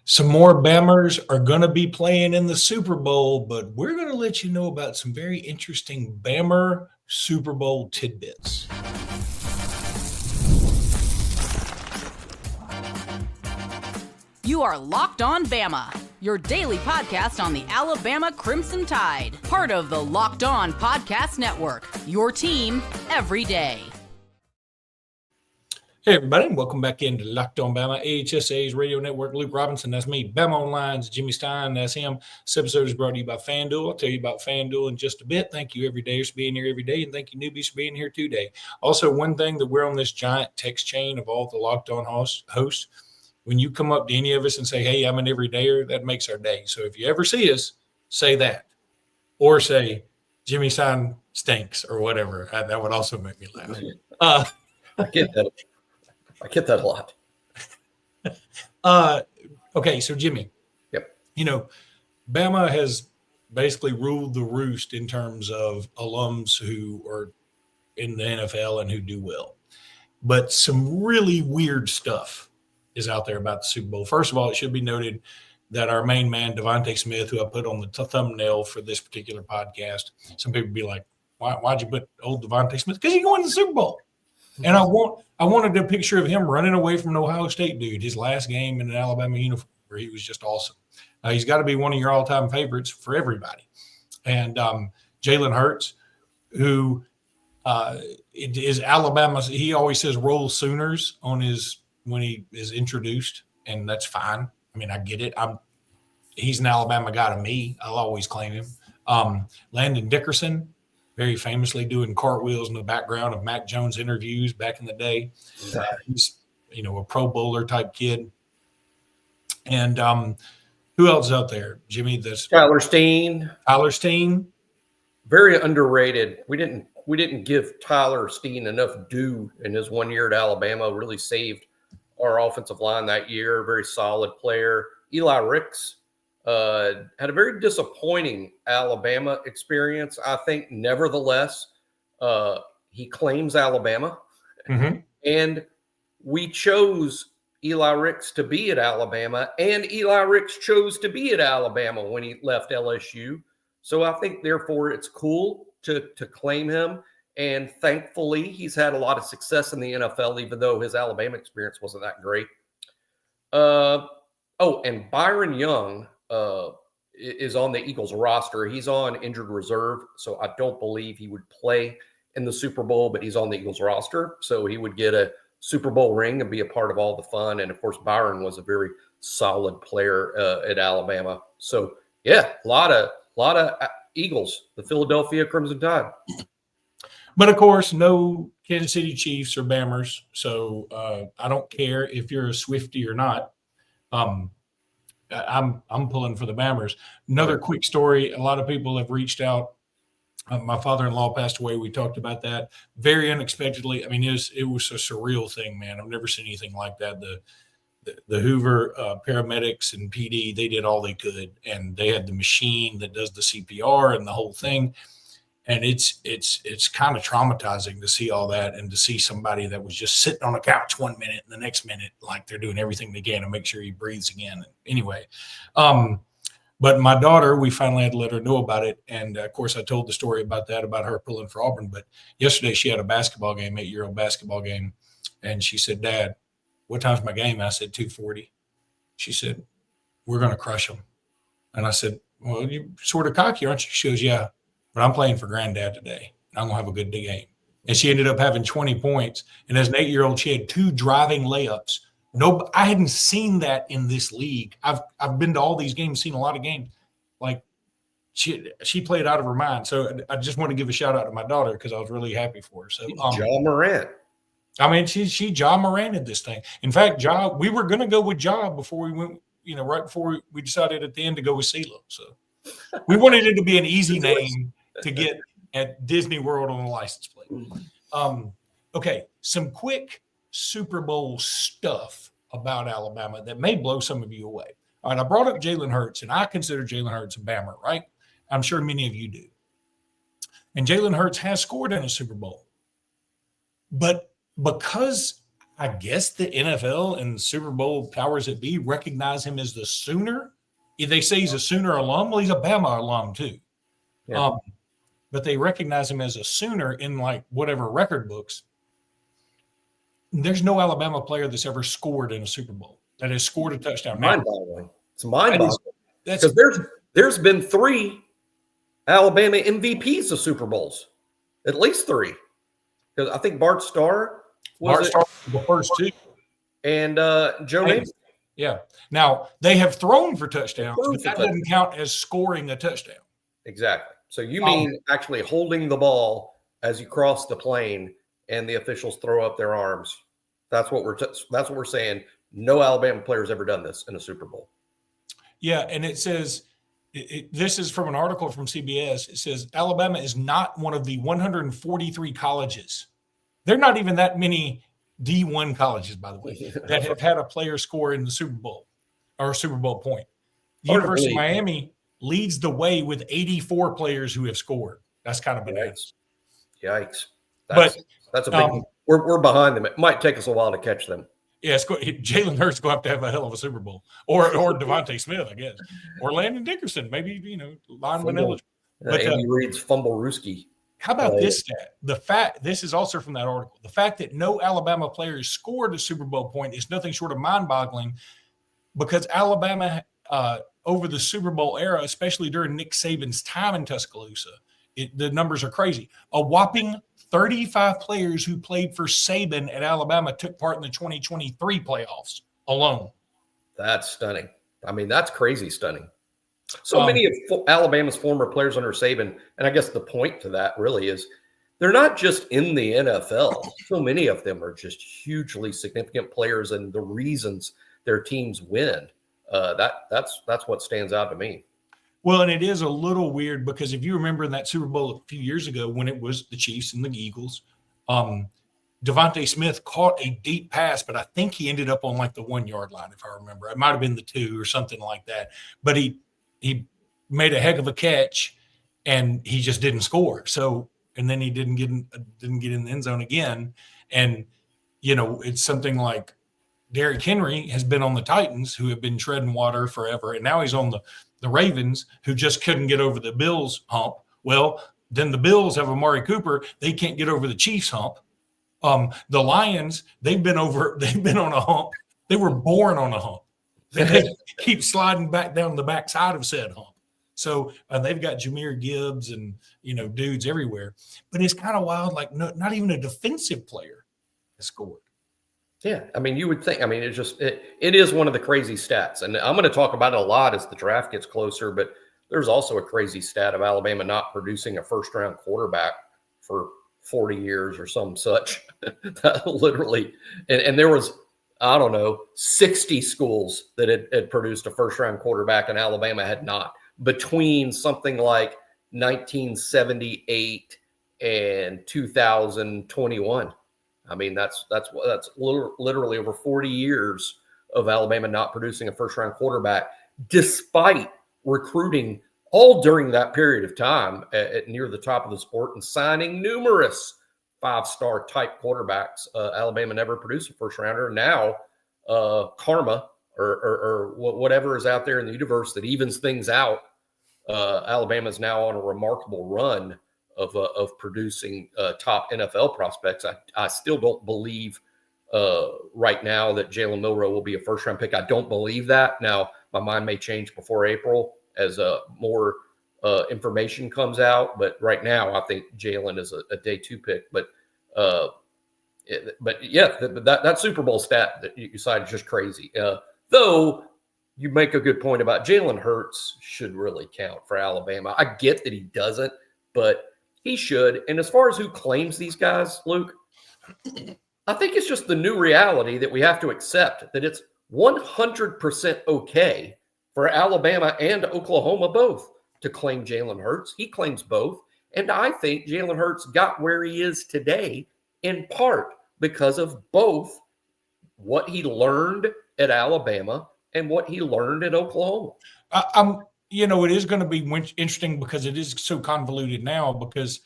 Some more Bammers are going to be playing in the Super Bowl, but we're going to let you know about some very interesting Bammer Super Bowl tidbits. You are Locked On Bama, your daily podcast on the Alabama Crimson Tide, part of the Locked On Podcast Network, your team every day. Hey, everybody, and welcome back into Locked On Bama, AHSA's radio network. Luke Robinson, that's me. Bama Online's Jimmy Stein, that's him. This episode is brought to you by FanDuel. I'll tell you about FanDuel in just a bit. Thank you, everydayers, for being here every day, and thank you, newbies, for being here today. Also, one thing that we're on this giant text chain of all the Locked On hosts. When you come up to any of us and say, hey, I'm an everydayer, that makes our day. So if you ever see us, say that. Or say, Jimmy Stein stinks, or whatever. That would also make me laugh. I get that. I get that a lot. Okay, so Jimmy. Yep. You know, Bama has basically ruled the roost in terms of alums who are in the NFL and who do well. But some really weird stuff is out there about the Super Bowl. First of all, it should be noted that our main man, Devonte Smith, who I put on the thumbnail for this particular podcast, some people be like, why'd you put old Devonte Smith? Because he won the Super Bowl. And I wanted a picture of him running away from an Ohio State dude, his last game in an Alabama uniform, where he was just awesome. He's got to be one of your all-time favorites for everybody. And Jalen Hurts, who is Alabama, he always says roll Sooners on his when he is introduced, and that's fine. I mean, I get it. He's an Alabama guy to me. I'll always claim him. Landon Dickerson, very famously doing cartwheels in the background of Mac Jones interviews back in the day. He's, a Pro Bowler type kid. And who else is out there? Jimmy, Tyler Steen. Tyler Steen. Very underrated. We didn't give Tyler Steen enough due in his 1 year at Alabama. Really saved our offensive line that year. Very solid player. Eli Ricks. Had a very disappointing Alabama experience. I think, nevertheless, he claims Alabama. Mm-hmm. And we chose Eli Ricks to be at Alabama, and Eli Ricks chose to be at Alabama when he left LSU. So I think, therefore, it's cool to claim him. And thankfully, he's had a lot of success in the NFL, even though his Alabama experience wasn't that great. And Byron Young is on the Eagles roster. He's on injured reserve, so I don't believe he would play in the Super Bowl, but he's on the Eagles roster, so he would get a Super Bowl ring and be a part of all the fun. And, of course, Byron was a very solid player at Alabama. So, yeah, a lot of Eagles, the Philadelphia Crimson Tide. But, of course, no Kansas City Chiefs or Bammers, so I don't care if you're a Swiftie or not. I'm pulling for the Bammers. Another quick story. A lot of people have reached out. My father-in-law passed away. We talked about that very unexpectedly. I mean, it was a surreal thing, man. I've never seen anything like that. The Hoover paramedics and PD, they did all they could, and they had the machine that does the CPR and the whole thing. And it's kind of traumatizing to see all that and to see somebody that was just sitting on the couch 1 minute and the next minute, like they're doing everything they can to make sure he breathes again. Anyway, but my daughter, we finally had to let her know about it. And, of course, I told the story about her pulling for Auburn. But yesterday she had a basketball game, 8-year-old basketball game. And she said, Dad, what time's my game? I said, 2:40. She said, we're going to crush them. And I said, well, you're sort of cocky, aren't you? She goes, yeah. But I'm playing for Granddad today, and I'm going to have a good game. And she ended up having 20 points. And as an 8-year-old, she had 2 driving layups. I hadn't seen that in this league. I've been to all these games, seen a lot of games. Like, she played out of her mind. So I just want to give a shout-out to my daughter because I was really happy for her. So Ja Morant. I mean, she Ja Moranted this thing. In fact, we were going to go with Ja before we went, right before we decided at the end to go with CeeLo. So we wanted it to be an easy name to get at Disney World on the license plate. Okay, some quick Super Bowl stuff about Alabama that may blow some of you away. All right, I brought up Jalen Hurts, and I consider Jalen Hurts a Bammer, right? I'm sure many of you do. And Jalen Hurts has scored in a Super Bowl. But because I guess the NFL and Super Bowl powers that be recognize him as the Sooner. If they say he's a Sooner alum, well, he's a Bama alum too. Yeah. But they recognize him as a Sooner in like whatever record books. There's no Alabama player that's ever scored in a Super Bowl that has scored a touchdown. Mind-boggling. It's mind-boggling. That's Because there's been 3 Alabama MVPs of Super Bowls, at least 3. Because I think Bart Starr was the first 2. and Joe Namath. Yeah. Now, they have thrown for touchdowns, Thrown but for that doesn't count as scoring a touchdown. Exactly. So you mean actually holding the ball as you cross the plane and the officials throw up their arms. That's what we're saying. No Alabama player's ever done this in a Super Bowl. Yeah, and it says this is from an article from CBS. It says Alabama is not one of the 143 colleges. They're not even that many D1 colleges, by the way, that have had a player score in the Super Bowl or a Super Bowl point. The University of Miami leads the way with 84 players who have scored. That's kind of bananas. Yikes. That's a big we're behind them. It might take us a while to catch them. Yeah, Jalen Hurts going to have a hell of a Super Bowl. Or Devonte Smith, I guess. Or Landon Dickerson, maybe, lineman eligible. But Andy Reid's fumble Rooski. How about this stat? This is also from that article. The fact that no Alabama player has scored a Super Bowl point is nothing short of mind-boggling because Alabama, over the Super Bowl era, especially during Nick Saban's time in Tuscaloosa, the numbers are crazy. A whopping 35 players who played for Saban at Alabama took part in the 2023 playoffs alone. That's stunning. I mean, that's crazy stunning. So many of Alabama's former players under Saban, and I guess the point to that really is they're not just in the NFL. So many of them are just hugely significant players and the reasons their teams win. That's what stands out to me. Well, and it is a little weird because if you remember in that Super Bowl a few years ago when it was the Chiefs and the Eagles, Devonte Smith caught a deep pass, but I think he ended up on like the 1 yard line, if I remember. It might have been the 2 or something like that. But he made a heck of a catch and he just didn't score. So, and then he didn't get in the end zone again. And, it's something like Derrick Henry has been on the Titans who have been treading water forever. And now he's on the Ravens who just couldn't get over the Bills hump. Well, then the Bills have Amari Cooper. They can't get over the Chiefs hump. The Lions, they've been on a hump. They were born on a hump. And they keep sliding back down the backside of said hump. So they've got Jahmyr Gibbs and, dudes everywhere. But it's kind of wild, like not even a defensive player has scored. Yeah, I mean, you would think. I mean, it is one of the crazy stats, and I'm going to talk about it a lot as the draft gets closer. But there's also a crazy stat of Alabama not producing a first-round quarterback for 40 years or some such. Literally, and there was 60 schools that had produced a first-round quarterback, and Alabama had not between something like 1978 and 2021. I mean, that's literally over 40 years of Alabama not producing a first-round quarterback, despite recruiting all during that period of time at near the top of the sport and signing numerous five-star type quarterbacks. Alabama never produced a first-rounder. Now, karma or whatever is out there in the universe that evens things out, Alabama is now on a remarkable run of producing top NFL prospects. I still don't believe right now that Jalen Milroe will be a first-round pick. I don't believe that. Now, my mind may change before April as more information comes out. But right now, I think Jalen is a day 2 pick. But yeah, that Super Bowl stat that you cited is just crazy. Though you make a good point about Jalen Hurts should really count for Alabama. I get that he doesn't, but he should. And as far as who claims these guys, Luke, I think it's just the new reality that we have to accept that it's 100% okay for Alabama and Oklahoma both to claim Jalen Hurts. He claims both. And I think Jalen Hurts got where he is today in part because of both what he learned at Alabama and what he learned at Oklahoma. It is going to be interesting because it is so convoluted now because,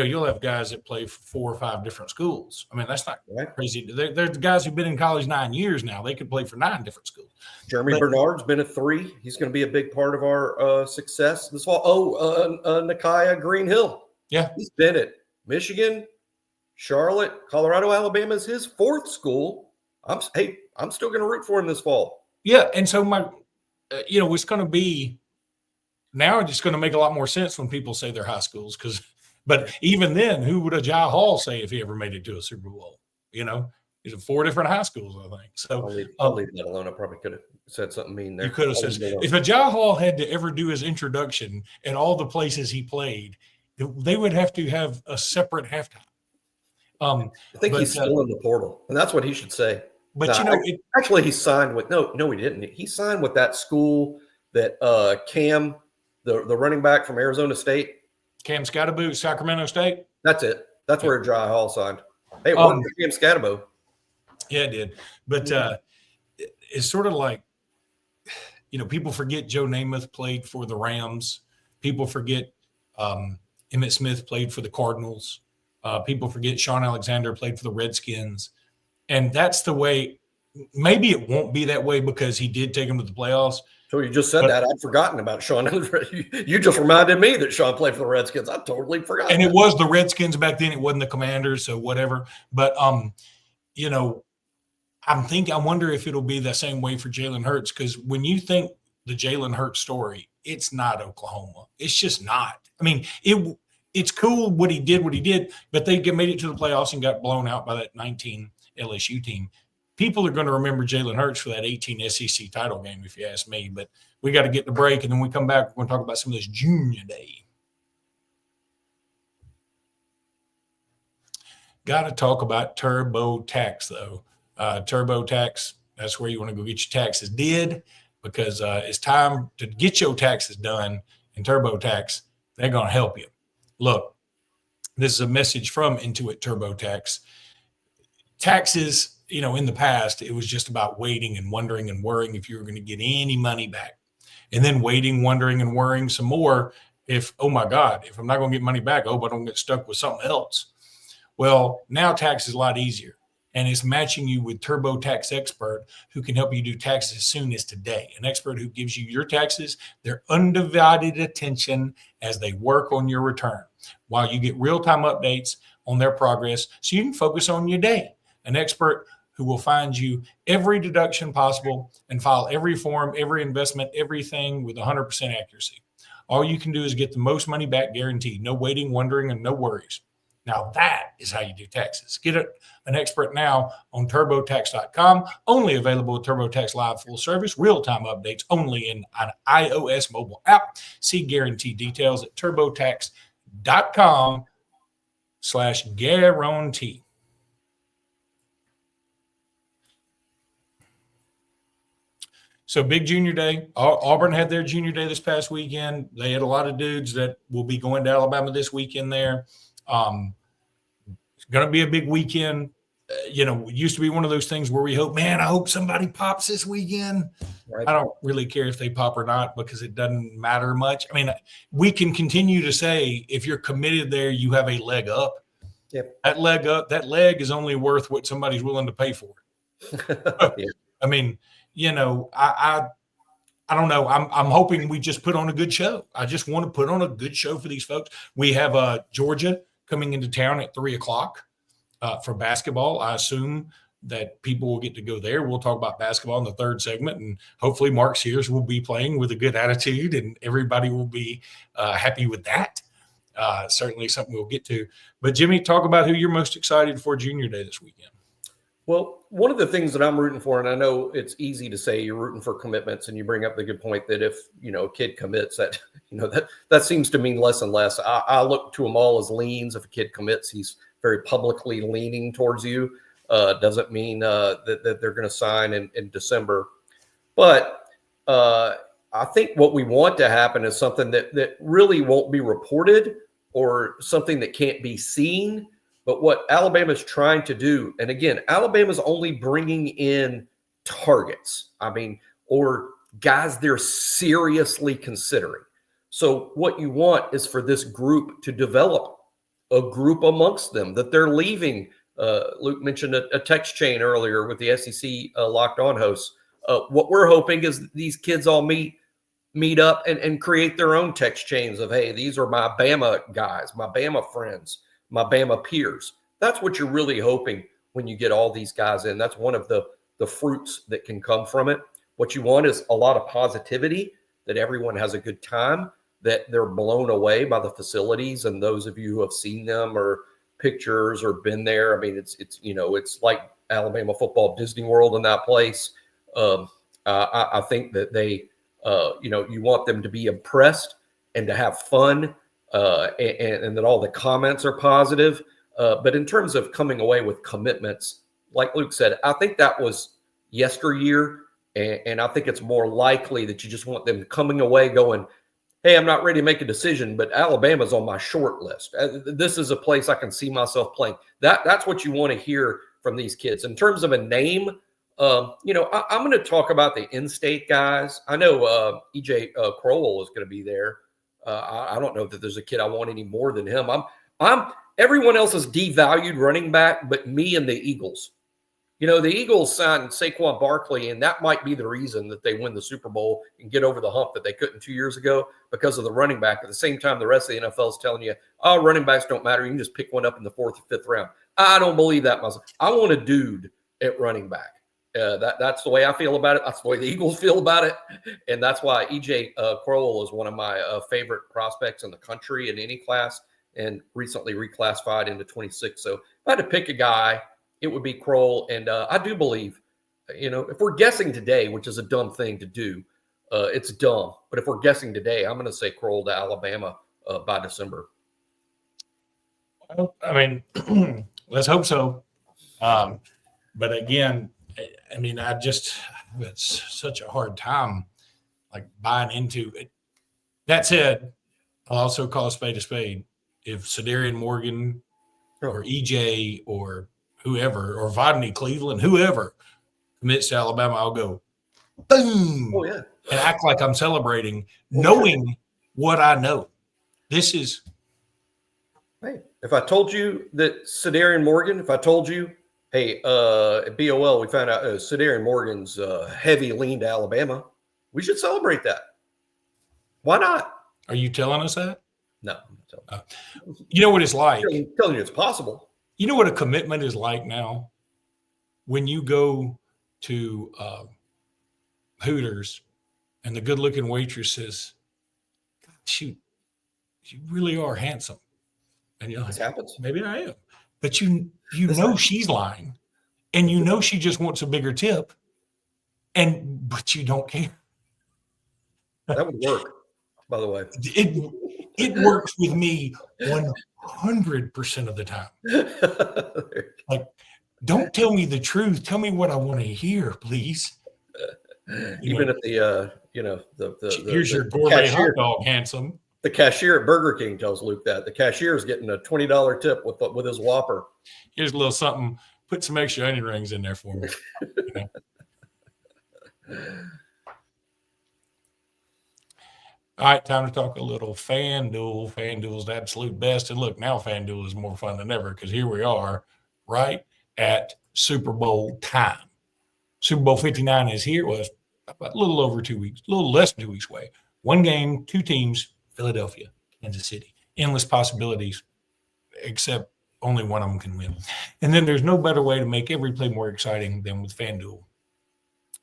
you'll have guys that play for 4 or 5 different schools. I mean, that's not Right. crazy. There's the guys who've been in college 9 years now. They could play for 9 different schools. Jeremy Bernard's been a 3. He's going to be a big part of our success this fall. Nakia Greenhill. Yeah. He's been at Michigan, Charlotte, Colorado, Alabama is his 4th school. I'm still going to root for him this fall. Yeah. And so it's going to be now it's going to make a lot more sense when people say they're high schools but even then, who would a Jai Hall say if he ever made it to a Super Bowl? He's at 4 different high schools, I think. So I'll leave that alone. I probably could have said something mean there. You could have said, if a Jai Hall had to ever do his introduction at all the places he played, they would have to have a separate halftime. I think he's still in the portal, and that's what he should say. But actually, he signed with no, he didn't. He signed with that school that Cam, the running back from Arizona State. Cam Scatterbo, Sacramento State. That's it. That's where Jai Hall signed. Hey, it wasn't Cam Scatterbo. Yeah, it did. But it's sort of like, people forget Joe Namath played for the Rams. People forget Emmitt Smith played for the Cardinals. People forget Sean Alexander played for the Redskins. And that's the way. Maybe it won't be that way because he did take them to the playoffs. So you just said that. I'd forgotten about Sean. You just reminded me that Sean played for the Redskins. I totally forgot. And it was the Redskins back then. It wasn't the Commanders, so whatever. But, I wonder if it'll be the same way for Jalen Hurts, because when you think the Jalen Hurts story, it's not Oklahoma. It's just not. I mean, it's cool what he did, but they made it to the playoffs and got blown out by that 19 LSU team. People are going to remember Jalen Hurts for that 18 SEC title game, if you ask me. But we got to get the break, and then we come back. We're going to talk about some of this Junior Day. Got to talk about TurboTax, though. TurboTax, that's where you want to go get your taxes did, because it's time to get your taxes done. And TurboTax, they're going to help you. Look, this is a message from Intuit TurboTax. Taxes, in the past, it was just about waiting and wondering and worrying if you were going to get any money back. And then waiting, wondering, and worrying some more if, oh my God, if I'm not going to get money back, I hope I don't get stuck with something else. Well, now tax is a lot easier. And it's matching you with TurboTax expert who can help you do taxes as soon as today. An expert who gives you your taxes their undivided attention as they work on your return, while you get real-time updates on their progress so you can focus on your day. An expert who will find you every deduction possible and file every form, every investment, everything with 100% accuracy. All you can do is get the most money back guaranteed. No waiting, wondering, and no worries. Now that is how you do taxes. Get an expert now on TurboTax.com. Only available with TurboTax Live full service. Real-time updates only in an iOS mobile app. See guarantee details at TurboTax.com/guarantee. So big Junior Day. Auburn had their Junior Day this past weekend. They had a lot of dudes that will be going to Alabama this weekend there. It's going to be a big weekend. It used to be one of those things where we hope, man, I hope somebody pops this weekend. Right. I don't really care if they pop or not because it doesn't matter much. I mean, we can continue to say if you're committed there, you have a leg up. Yep. That leg is only worth what somebody's willing to pay for. Yeah. I mean, I don't know. I'm hoping we just put on a good show. I just want to put on a good show for these folks. We have Georgia coming into town at 3:00 for basketball. I assume that people will get to go there. We'll talk about basketball in the third segment, and hopefully Mark Sears will be playing with a good attitude, and everybody will be happy with that. Certainly something we'll get to. But Jimmy, talk about who you're most excited for Junior Day this weekend. Well, one of the things that I'm rooting for, and I know it's easy to say you're rooting for commitments, and you bring up the good point that if, a kid commits, that seems to mean less and less. I look to them all as leans. If a kid commits, he's very publicly leaning towards you. Doesn't mean that they're going to sign in December. But I think what we want to happen is something that really won't be reported or something that can't be seen. But what Alabama's trying to do, and again, Alabama's only bringing in targets, or guys they're seriously considering. So what you want is for this group to develop a group amongst them, that they're leaving. Luke mentioned a text chain earlier with the SEC Locked On hosts. What we're hoping is these kids all meet up and create their own text chains of, hey, these are my Bama guys, my Bama friends, my Bama peers. That's what you're really hoping when you get all these guys in. That's one of the fruits that can come from it. What you want is a lot of positivity, that everyone has a good time, that they're blown away by the facilities. And those of you who have seen them or pictures or been there, I mean, it's like Alabama football Disney World in that place. I think that they, you want them to be impressed and to have fun, and that all the comments are positive. But in terms of coming away with commitments, like Luke said, I think that was yesteryear. And I think it's more likely that you just want them coming away going, hey, I'm not ready to make a decision, but Alabama's on my short list. This is a place I can see myself playing. That's what you want to hear from these kids. In terms of a name, I'm going to talk about the in-state guys. I know EJ Crowell is going to be there. I don't know that there's a kid I want any more than him. Everyone else is devalued running back, but me and the Eagles. The Eagles signed Saquon Barkley, and that might be the reason that they win the Super Bowl and get over the hump that they couldn't 2 years ago, because of the running back. At the same time, the rest of the NFL is telling you, oh, running backs don't matter. You can just pick one up in the 4th or 5th round. I don't believe that myself. I want a dude at running back. That's the way I feel about it. That's the way the Eagles feel about it. And that's why EJ Crowell is one of my favorite prospects in the country in any class, and recently reclassified into 26. So if I had to pick a guy, it would be Crowell. And I do believe, if we're guessing today, which is a dumb thing to do, it's dumb. But if we're guessing today, I'm going to say Crowell to Alabama by December. Well, I mean, let's hope so. But again, I mean, it's such a hard time, like, buying into it. That said, I'll also call a spade a spade. If Sedarian Morgan or EJ or whoever, or Vodney Cleveland, whoever commits to Alabama, I'll go, boom, Oh, yeah. and act like I'm celebrating, knowing what I know. This is. Hey, if I told you that Sedarian Morgan, if I told you, hey, at BOL, we found out Sedarian Morgan's heavy lean to Alabama, we should celebrate that. Why not? Are you telling us that? No. I'm not telling you. You know what it's like? I'm telling you it's possible. You know what a commitment is like now? When you go to Hooters and the good-looking waitress says, shoot, you really are handsome. And you're like, This happens. maybe I am. But you know she's lying. And you know she just wants a bigger tip. But you don't care. That would work, by the way. It works with me 100% of the time. Like, don't tell me the truth. Tell me what I want to hear, please. Even at the here's your gourmet hot dog, handsome. The cashier at Burger King tells Luke that the cashier is getting a $20 tip with his Whopper. Here's a little something. Put some extra onion rings in there for me. All right, time to talk a little FanDuel. FanDuel's the absolute best. And look, now FanDuel is more fun than ever, because here we are right at Super Bowl time. Super Bowl 59 is here. It was about a little over 2 weeks, a little less than 2 weeks away. One game, two teams, Philadelphia, Kansas City. Endless possibilities, except only one of them can win. And then there's no better way to make every play more exciting than with FanDuel.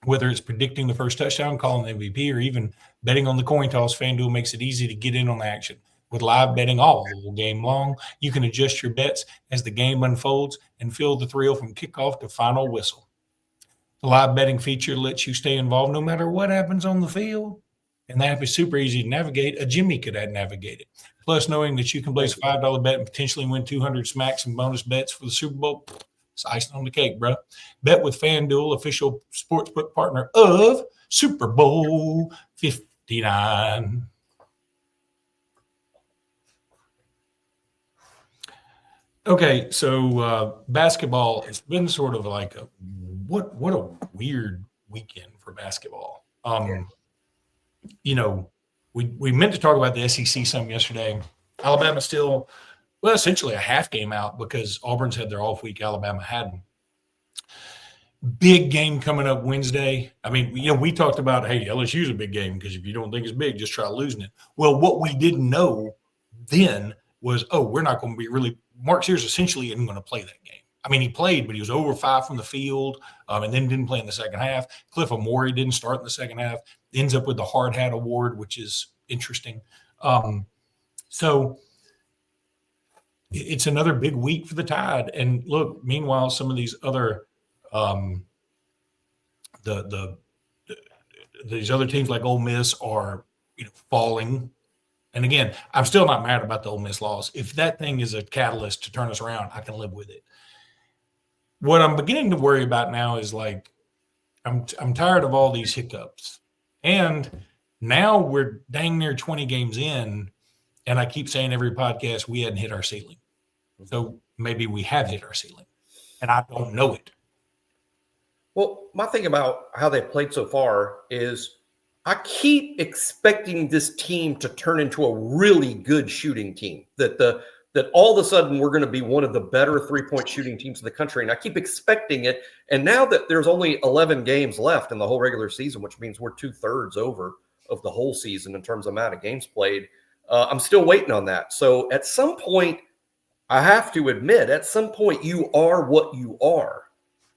Whether it's predicting the first touchdown, calling the MVP, or even betting on the coin toss, FanDuel makes it easy to get in on the action. With live betting all game long, you can adjust your bets as the game unfolds and feel the thrill from kickoff to final whistle. The live betting feature lets you stay involved no matter what happens on the field. And the app is super easy to navigate. A Jimmy could have navigated. Plus, knowing that you can place a $5 bet and potentially win 200 smacks and bonus bets for the Super Bowl, it's icing on the cake, bro. Bet with FanDuel, official sportsbook partner of Super Bowl 59. Okay, so basketball has been sort of like what a weird weekend for basketball. We meant to talk about the SEC some yesterday. Alabama still well, essentially a half game out because Auburn's had their off week. Alabama hadn't. Big game coming up Wednesday. I mean, we talked about, hey, LSU's a big game because if you don't think it's big, just try losing it. Well, what we didn't know then was, we're not going to be really – Mark Sears essentially isn't going to play that game. I mean, he played, but he was over 5 from the field and then didn't play in the second half. Cliff Amore didn't start in the second half. Ends up with the Hard Hat Award, which is interesting. So it's another big week for the Tide. And look, meanwhile, some of these other these other teams like Ole Miss are falling. And again, I'm still not mad about the Ole Miss loss. If that thing is a catalyst to turn us around, I can live with it. What I'm beginning to worry about now is like I'm tired of all these hiccups. And now we're dang near 20 games in, and I keep saying every podcast we hadn't hit our ceiling. So maybe we have hit our ceiling, and I don't know it. Well, my thing about how they played so far is I keep expecting this team to turn into a really good shooting team, that all of a sudden we're going to be one of the better three-point shooting teams in the country. And I keep expecting it. And now that there's only 11 games left in the whole regular season, which means we're 2/3 over of the whole season in terms of amount of games played, I'm still waiting on that. So at some point, I have to admit, at some point you are what you are.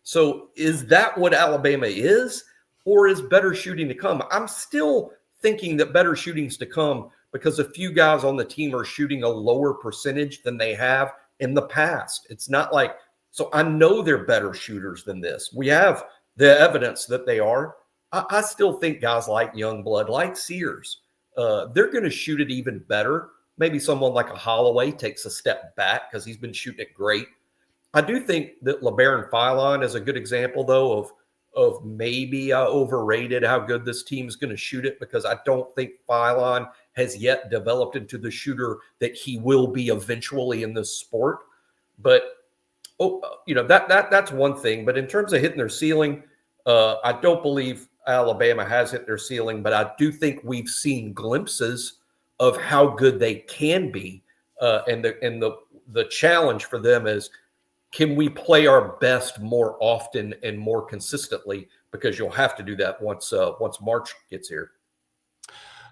So is that what Alabama is, or is better shooting to come? I'm still thinking that better shooting's to come because a few guys on the team are shooting a lower percentage than they have in the past. It's not like, so I know they're better shooters than this. We have the evidence that they are. I still think guys like Youngblood, like Sears, they're going to shoot it even better. Maybe someone like a Holloway takes a step back because he's been shooting it great. I do think that LeBaron Philon is a good example, though, of maybe I overrated how good this team is going to shoot it because I don't think Philon has yet developed into the shooter that he will be eventually in this sport. But that's one thing. But in terms of hitting their ceiling, I don't believe Alabama has hit their ceiling, but I do think we've seen glimpses of how good they can be. And the challenge for them is, can we play our best more often and more consistently? Because you'll have to do that once March gets here.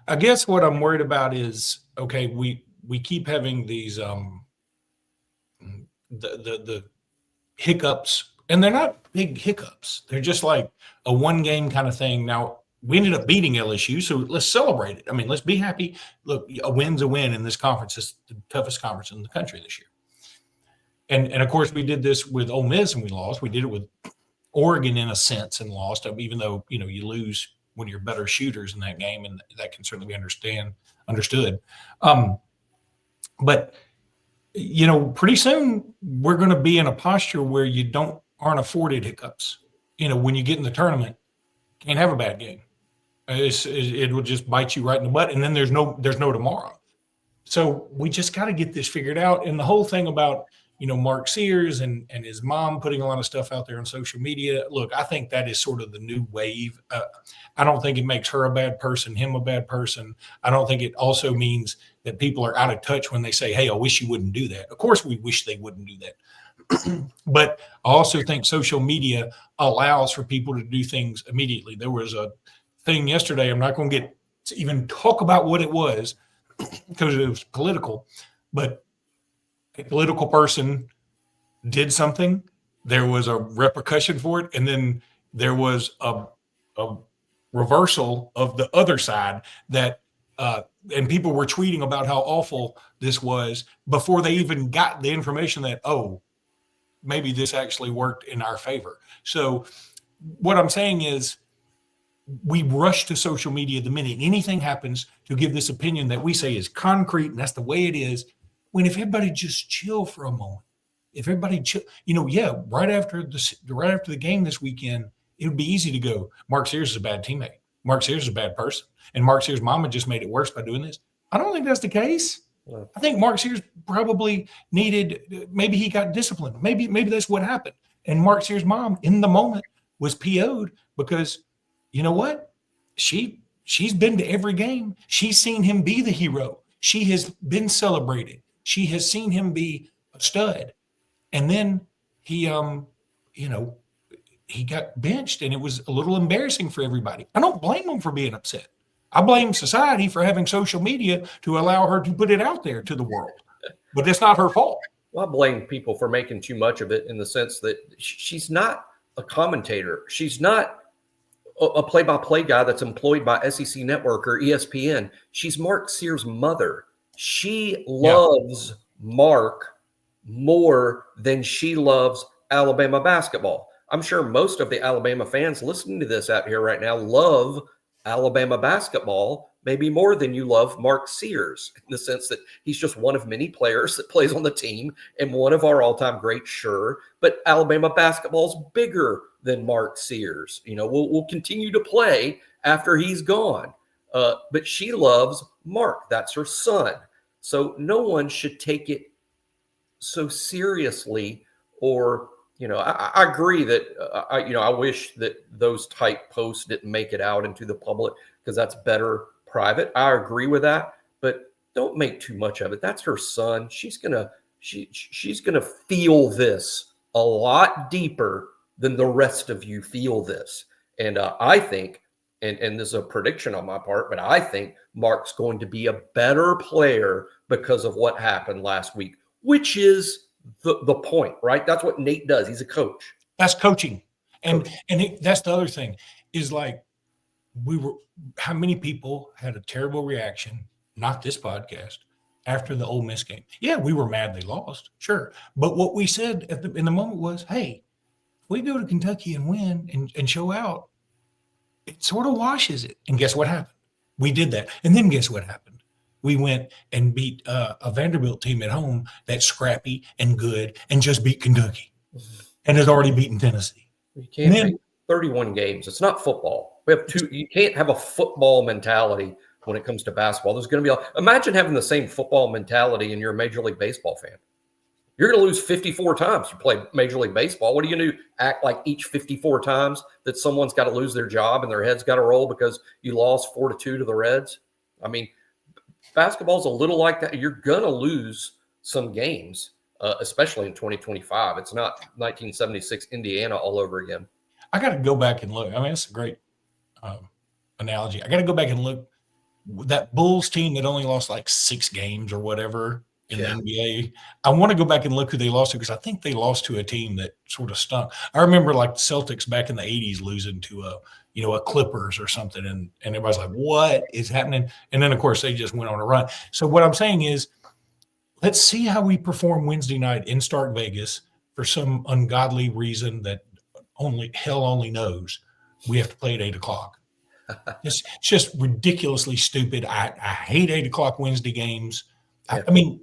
I guess what I'm worried about is, okay, we keep having these the hiccups, and they're not big hiccups. They're just like a one game kind of thing. Now we ended up beating LSU, so let's celebrate it. I mean, let's be happy. Look, a win's a win in this conference. It's the toughest conference in the country this year. And of course, we did this with Ole Miss and we lost. We did it with Oregon in a sense and lost, even though, you lose when you're better shooters in that game, and that can certainly be understood. But, pretty soon we're going to be in a posture where you aren't afforded hiccups. When you get in the tournament, can't have a bad game. It will just bite you right in the butt, and then there's no tomorrow. So we just got to get this figured out. And the whole thing about Mark Sears and his mom putting a lot of stuff out there on social media. Look, I think that is sort of the new wave. I don't think it makes her a bad person, him a bad person. I don't think it also means that people are out of touch when they say, hey, I wish you wouldn't do that. Of course, we wish they wouldn't do that. But I also think social media allows for people to do things immediately. There was a thing yesterday. I'm not going to get to even talk about what it was because it was political, but a political person did something, there was a repercussion for it, and then there was a reversal of the other side that and people were tweeting about how awful this was before they even got the information that, maybe this actually worked in our favor. So what I'm saying is we rush to social media the minute anything happens to give this opinion that we say is concrete and that's the way it is. When if everybody just chill for a moment, if everybody chill, right after the game this weekend, it would be easy to go, Mark Sears is a bad teammate. Mark Sears is a bad person. And Mark Sears' mama just made it worse by doing this. I don't think that's the case. Yeah. I think Mark Sears probably maybe he got disciplined. Maybe that's what happened. And Mark Sears' mom in the moment was PO'd because you know what? She's been to every game. She's seen him be the hero. She has been celebrated. She has seen him be a stud. And then he, he got benched, and it was a little embarrassing for everybody. I don't blame him for being upset. I blame society for having social media to allow her to put it out there to the world. But it's not her fault. Well, I blame people for making too much of it in the sense that she's not a commentator. She's not a play-by-play guy that's employed by SEC Network or ESPN. She's Mark Sears' mother. She loves Mark more than she loves Alabama basketball. I'm sure most of the Alabama fans listening to this out here right now love Alabama basketball maybe more than you love Mark Sears, in the sense that he's just one of many players that plays on the team and one of our all-time greats, sure. But Alabama basketball's bigger than Mark Sears. We'll continue to play after he's gone. But she loves Mark. That's her son. So no one should take it so seriously. Or, I agree that, I wish that those type posts didn't make it out into the public, because that's better private. I agree with that, but don't make too much of it. That's her son. She's gonna feel this a lot deeper than the rest of you feel this. And I think, and this is a prediction on my part, but I think Mark's going to be a better player because of what happened last week, which is the point, right? That's what Nate does. He's a coach. That's coaching. And that's the other thing is, like, how many people had a terrible reaction, not this podcast, after the Ole Miss game? Yeah, we were mad they lost, sure. But what we said in the moment was, hey, if we go to Kentucky and win and show out, it sort of washes it. And guess what happened? We did that. And then guess what happened? We went and beat a Vanderbilt team at home that's scrappy and good and just beat Kentucky and has already beaten Tennessee. You can't beat 31 games. It's not football. We have two. You can't have a football mentality when it comes to basketball. There's going to be imagine having the same football mentality and you're a Major League Baseball fan. You're going to lose 54 times. You play Major League Baseball. What are you going to do? Act like each 54 times that someone's got to lose their job and their head's got to roll because you lost 4-2 to the Reds? I mean, basketball's a little like that. You're going to lose some games, especially in 2025. It's not 1976 Indiana all over again. I got to go back and look. I mean, it's a great analogy. I got to go back and look. That Bulls team that only lost like 6 games or whatever in the NBA, I want to go back and look who they lost to, because I think they lost to a team that sort of stunk. I remember like the Celtics back in the 80s losing to a Clippers or something, and everybody's like, what is happening? And then, of course, they just went on a run. So what I'm saying is, let's see how we perform Wednesday night in Stark Vegas. For some ungodly reason that only hell only knows, we have to play at 8:00. It's just ridiculously stupid. I hate 8:00 Wednesday games. I mean,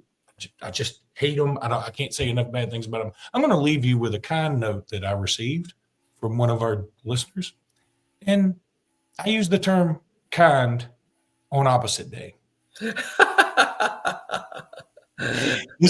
I just hate them. I can't say enough bad things about them. I'm going to leave you with a kind note that I received from one of our listeners. And I use the term kind on opposite day. He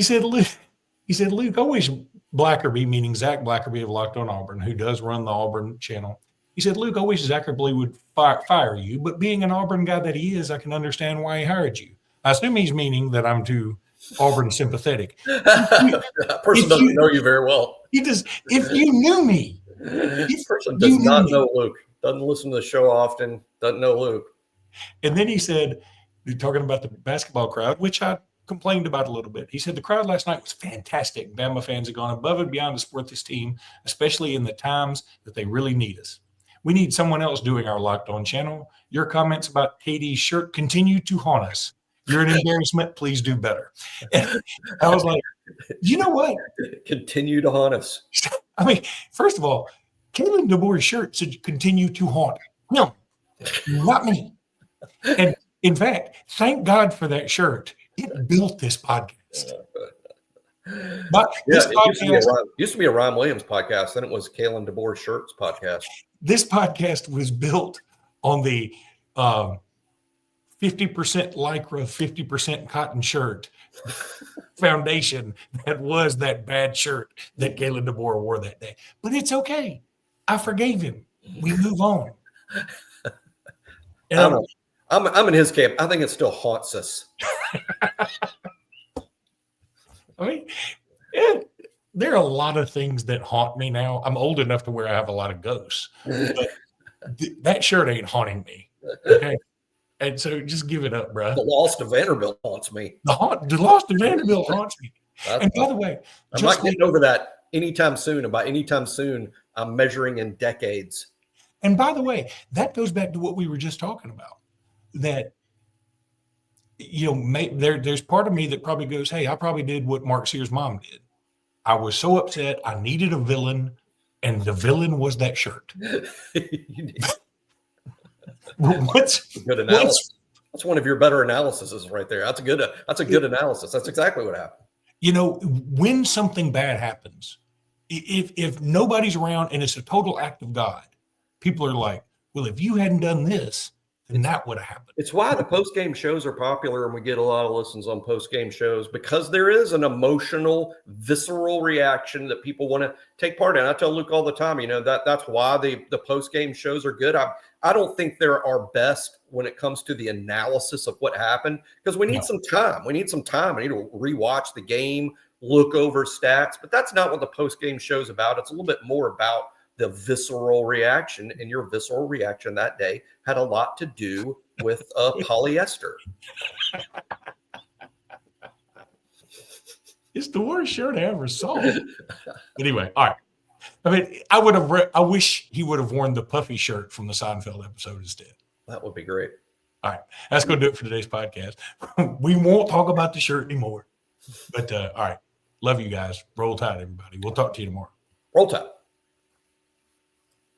said, Luke, I wish Blackerby, meaning Zach Blackerby of Locked on Auburn, who does run the Auburn channel. He said, Luke, I wish Blackerby would fire you, but being an Auburn guy that he is, I can understand why he hired you. I assume he's meaning that I'm too Auburn sympathetic. That person doesn't know you very well. He does. If you knew me. This person does not know Luke. Doesn't listen to the show often. Doesn't know Luke. And then he said, talking about the basketball crowd, which I complained about a little bit. He said, the crowd last night was fantastic. Bama fans have gone above and beyond to support this team, especially in the times that they really need us. We need someone else doing our Locked On channel. Your comments about KD's shirt continue to haunt us. You're an embarrassment. Please do better. And I was like, you know what? Continue to haunt us. I mean, first of all, Kalen DeBoer's shirt should continue to haunt. No, not me. And in fact, thank God for that shirt. It built this podcast. But this podcast used to be a Ryan Williams podcast. Then it was Kalen DeBoer Shirts podcast. This podcast was built on the 50% Lycra, 50% cotton shirt foundation that was that bad shirt that Kalen DeBoer wore that day. But it's okay. I forgave him. We move on. And I'm in his camp. I think it still haunts us. Yeah, there are a lot of things that haunt me now. I'm old enough to where I have a lot of ghosts, but that shirt ain't haunting me. Okay. And so just give it up, bro. The loss to Vanderbilt haunts me. The loss to Vanderbilt haunts me. And by the way, I'm not getting over that anytime soon. And by anytime soon, I'm measuring in decades. And by the way, that goes back to what we were just talking about. That, there's part of me that probably goes, hey, I probably did what Mark Sears' mom did. I was so upset. I needed a villain, and the villain was that shirt. That's good analysis. That's one of your better analyses right there. That's a good analysis. That's exactly what happened. When something bad happens, if nobody's around and it's a total act of God, people are like, well, if you hadn't done this, then that would have happened. It's why the post-game shows are popular and we get a lot of listens on post-game shows, because there is an emotional, visceral reaction that people want to take part in. I tell Luke all the time, that's why the post-game shows are good. I don't think they're our best when it comes to the analysis of what happened, because we need some time. We need some time. I need to rewatch the game, look over stats, but that's not what the post-game show's about. It's a little bit more about the visceral reaction, and your visceral reaction that day had a lot to do with polyester. It's the worst shirt I ever saw. Anyway, all right. I mean, I wish he would have worn the puffy shirt from the Seinfeld episode instead. That would be great. All right. That's going to do it for today's podcast. We won't talk about the shirt anymore. But all right. Love you guys. Roll Tide, everybody. We'll talk to you tomorrow. Roll Tide.